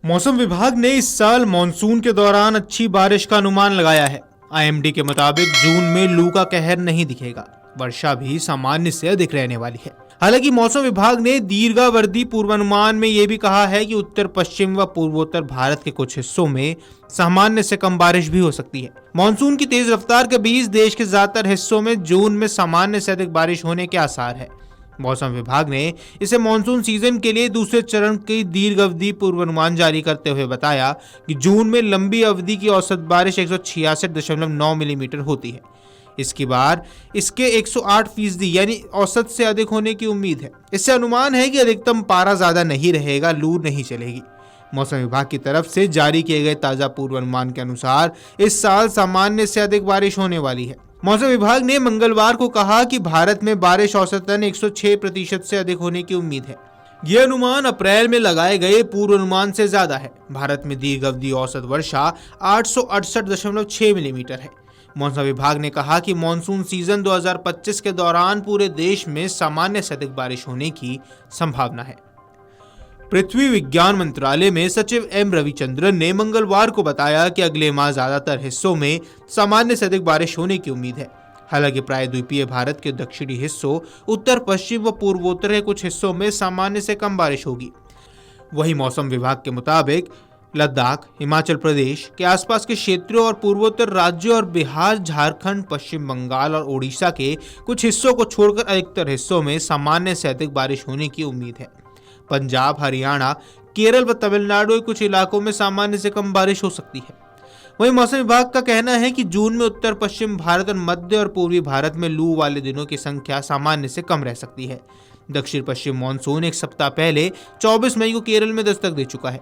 मौसम विभाग ने इस साल मानसून के दौरान अच्छी बारिश का अनुमान लगाया है। आईएमडी के मुताबिक जून में लू का कहर नहीं दिखेगा, वर्षा भी सामान्य से अधिक रहने वाली है। हालांकि मौसम विभाग ने दीर्घावधि पूर्वानुमान में यह भी कहा है कि उत्तर पश्चिम व पूर्वोत्तर भारत के कुछ हिस्सों में सामान्य से कम बारिश भी हो सकती है। मानसून की तेज रफ्तार के बीच देश के ज्यादातर हिस्सों में जून में सामान्य से अधिक बारिश होने के आसार है। मौसम विभाग ने इसे मानसून सीजन के लिए दूसरे चरण की दीर्घ अवधि पूर्वानुमान जारी करते हुए बताया कि जून में लंबी अवधि की औसत बारिश 166.9 मिलीमीटर होती है। इसकी बार इसके 108% यानी औसत से अधिक होने की उम्मीद है। इससे अनुमान है कि अधिकतम पारा ज्यादा नहीं रहेगा, लू नहीं चलेगी। मौसम विभाग की तरफ से जारी किए गए ताजा पूर्वानुमान के अनुसार इस साल सामान्य से अधिक बारिश होने वाली है। मौसम विभाग ने मंगलवार को कहा कि भारत में बारिश औसतन 106% से अधिक होने की उम्मीद है। यह अनुमान अप्रैल में लगाए गए पूर्वानुमान से ज्यादा है। भारत में दीर्घ अवधि औसत वर्षा 868.6 मिलीमीटर है। मौसम विभाग ने कहा कि मानसून सीजन 2025 के दौरान पूरे देश में सामान्य से अधिक बारिश होने की संभावना है। पृथ्वी विज्ञान मंत्रालय में सचिव एम रविचंद्रन ने मंगलवार को बताया कि अगले माह ज्यादातर हिस्सों में सामान्य से अधिक बारिश होने की उम्मीद है। हालांकि प्रायद्वीपीय भारत के दक्षिणी हिस्सों, उत्तर पश्चिम व पूर्वोत्तर के कुछ हिस्सों में सामान्य से कम बारिश होगी। वहीं मौसम विभाग के मुताबिक लद्दाख, हिमाचल प्रदेश के आसपास के क्षेत्रों और पूर्वोत्तर राज्यों और बिहार, झारखंड, पश्चिम बंगाल और ओडिशा के कुछ हिस्सों को छोड़कर अधिकतर हिस्सों में सामान्य से अधिक बारिश होने की उम्मीद है। पंजाब, हरियाणा, केरल व तमिलनाडु के कुछ इलाकों में सामान्य से कम बारिश हो सकती है। वहीं मौसम विभाग का कहना है कि जून में उत्तर पश्चिम भारत और मध्य और पूर्वी भारत में लू वाले दिनों की संख्या सामान्य से कम रह सकती है। दक्षिण पश्चिम मानसून एक सप्ताह पहले 24 मई को केरल में दस्तक दे चुका है।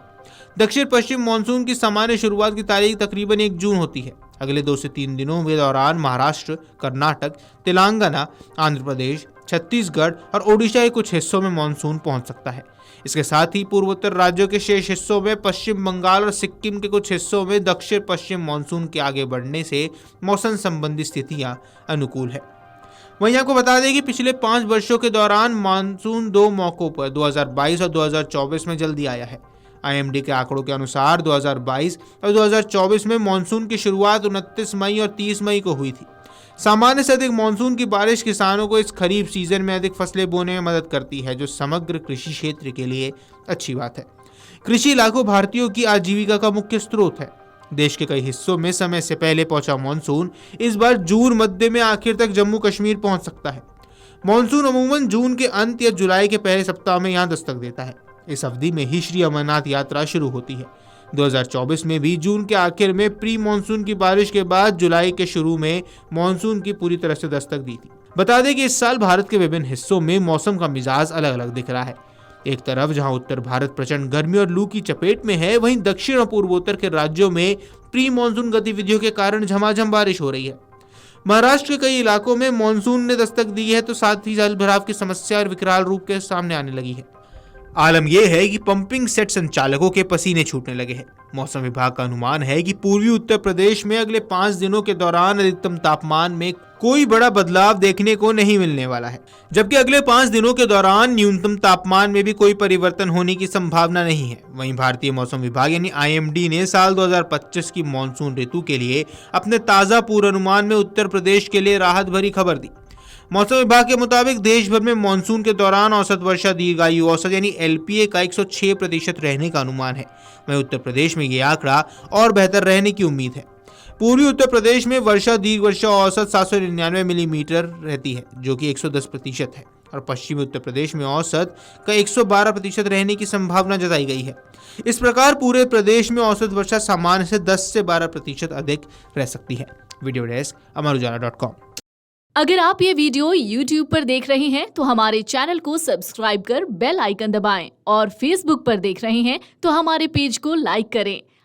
दक्षिण पश्चिम मानसून की सामान्य शुरुआत की तारीख तकरीबन 1 जून होती है। अगले 2 से 3 दिनों के दौरान महाराष्ट्र, कर्नाटक, तेलंगाना, आंध्र प्रदेश, छत्तीसगढ़ और ओडिशा के कुछ हिस्सों में मानसून पहुंच सकता है। इसके साथ ही पूर्वोत्तर राज्यों के शेष हिस्सों में, पश्चिम बंगाल और सिक्किम के कुछ हिस्सों में दक्षिण पश्चिम मानसून के आगे बढ़ने से मौसम संबंधी स्थितियां अनुकूल है। वहीं आपको बता दें कि पिछले 5 वर्षों के दौरान मानसून 2 मौकों पर 2022 और 2024 में जल्दी आया है। आईएमडी के आंकड़ों के अनुसार 2022 और 2024 में मानसून की शुरुआत 29 मई और 30 मई को हुई थी। सामान्य से अधिक मानसून की बारिश किसानों को इस खरीफ सीजन में अधिक फसलें बोने में मदद करती है, जो समग्र कृषि क्षेत्र के लिए अच्छी बात है। कृषि लाखों भारतीयों की आजीविका का मुख्य स्रोत है। देश के कई हिस्सों में समय से पहले पहुंचा मानसून इस बार जून मध्य में आखिर तक जम्मू कश्मीर पहुंच सकता है। मानसून अमूमन जून के अंत या जुलाई के पहले सप्ताह में यहां दस्तक देता है। इस अवधि में ही श्री अमरनाथ यात्रा शुरू होती है। 2024 में भी जून के आखिर में प्री मानसून की बारिश के बाद जुलाई के शुरू में मानसून की पूरी तरह से दस्तक दी थी। बता दें कि इस साल भारत के विभिन्न हिस्सों में मौसम का मिजाज अलग अलग दिख रहा है। एक तरफ जहां उत्तर भारत प्रचंड गर्मी और लू की चपेट में है, वहीं दक्षिण और पूर्वोत्तर के राज्यों में प्री मानसून गतिविधियों के कारण झमाझम बारिश हो रही है। महाराष्ट्र के कई इलाकों में मानसून ने दस्तक दी है, तो साथ ही जल भराव की समस्या और विकराल रूप के सामने आने लगी है। आलम यह है कि पंपिंग सेट संचालकों के पसीने छूटने लगे हैं। मौसम विभाग का अनुमान है कि पूर्वी उत्तर प्रदेश में अगले 5 दिनों के दौरान अधिकतम तापमान में कोई बड़ा बदलाव देखने को नहीं मिलने वाला है, जबकि अगले 5 दिनों के दौरान न्यूनतम तापमान में भी कोई परिवर्तन होने की संभावना नहीं है। वहीं भारतीय मौसम विभाग यानी आईएमडी ने साल 2025 की मानसून ऋतु के लिए अपने ताजा पूर्वानुमान में उत्तर प्रदेश के लिए राहत भरी खबर दी। मौसम विभाग के मुताबिक देश भर में मानसून के दौरान औसत वर्षा दीर्घायु औसत यानी एलपीए का 106% रहने का अनुमान है। वहीं उत्तर प्रदेश में यह आंकड़ा और बेहतर रहने की उम्मीद है। पूर्वी उत्तर प्रदेश में वर्षा दीर्घ वर्षा औसत 799 मिलीमीटर रहती है, जो कि 110% है, और पश्चिमी उत्तर प्रदेश में औसत का 112% रहने की संभावना जताई गई है। इस प्रकार पूरे प्रदेश में औसत वर्षा सामान्य से 10 से 12% अधिक रह सकती है। वीडियो डेस्क अमरुजाला.com। अगर आप ये वीडियो YouTube पर देख रहे हैं तो हमारे चैनल को सब्सक्राइब कर बेल आइकन दबाएं, और Facebook पर देख रहे हैं तो हमारे पेज को लाइक करें।